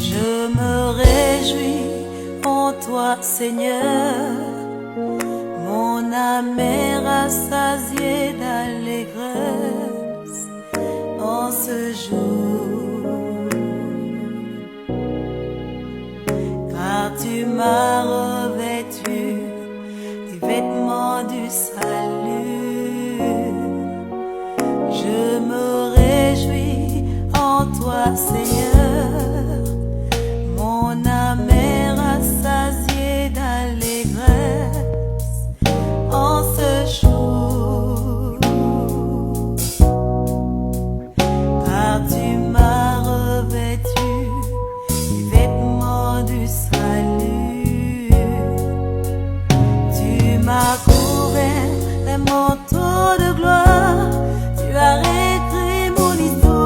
Je me réjouis en toi, Seigneur. Mon âme est rassasiée d'allégresse en ce jour, car tu m'as revêtu des vêtements du salut. Je me réjouis en toi, Seigneur. Mon âme est rassasiée d'allégresse en ce jour, car tu m'as revêtu des vêtements du salut. Tu m'as couvert d'un manteau de gloire. Tu as réécrit mon histoire.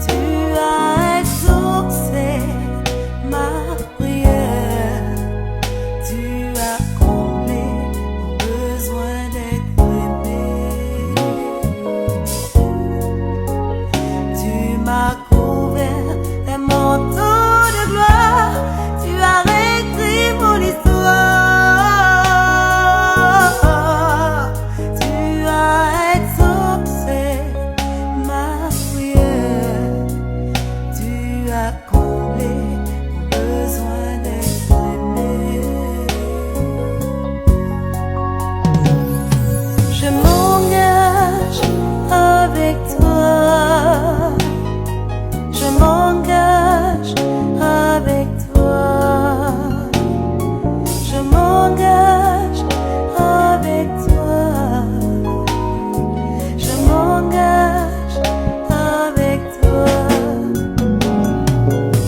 Tu as exaucé ma prière. Tu as comblé mon besoin d'être aimé. Tu m'as couvert d'un manteau de gloire. Tu as réécrit mon histoire. Tu as exaucé ma prière. Tu as comblé mon besoin d'être aimé. Je m'engage avec toi. Je m'engage avec toi. Je m'engage avec toi. Je m'engage avec toi.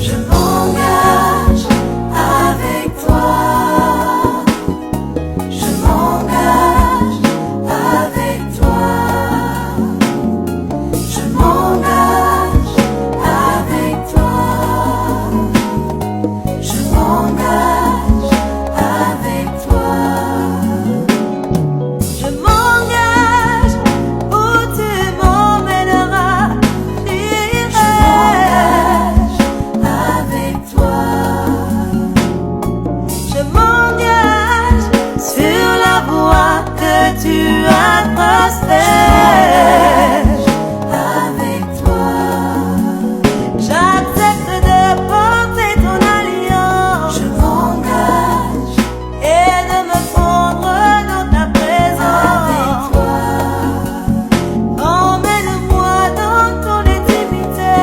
Je m'engage avec toi. Je m'engage avec toi. Je m'engage avec toi. Je m'engage avec toi. Je m'engage où tu m'emmèneras. J'irai avec toi. Je m'engage sur la voie que tu as tracée. Avec toi, j'accepte de porter ton alliance. Je m'engage et de me fondre dans ta présence. Avec toi, emmène-moi dans ton intimité.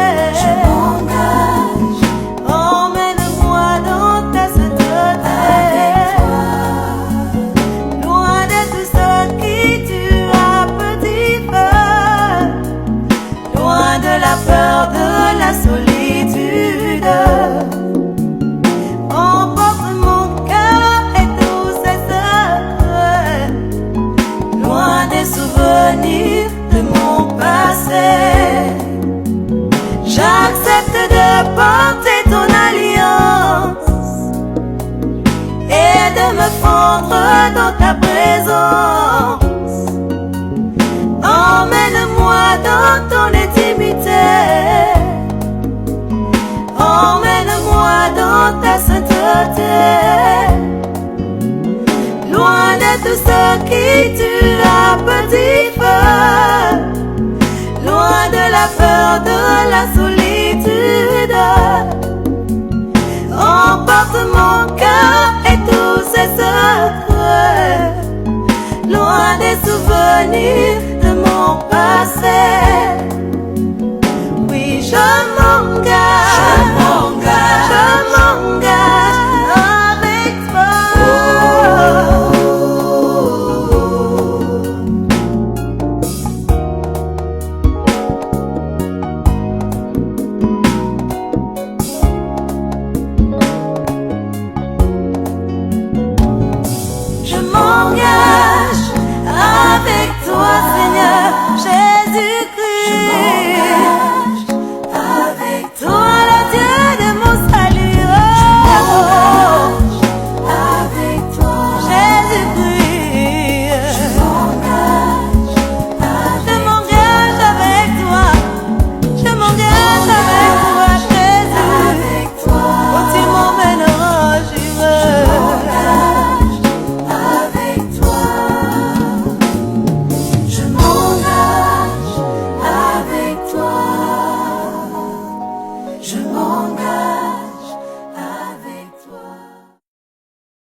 Je m'engage, emmène-moi dans ta sainteté. Avec toi, loin de tout ce qui tuera petit feu, loin de la peur de la solitude. Emporte mon cœur et tous ses secrets, loin des souvenirs de mon passé. J'accepte de porter ton alliance et de me fondre dans ta présence. Emmène-moi dans ton intimité. Emmène-moi dans ta sainteté, loin de tout ce qui tue à petit feu, loin de la peur de la solitude. Emporte mon cœur et tous ses secrets, loin des souvenirs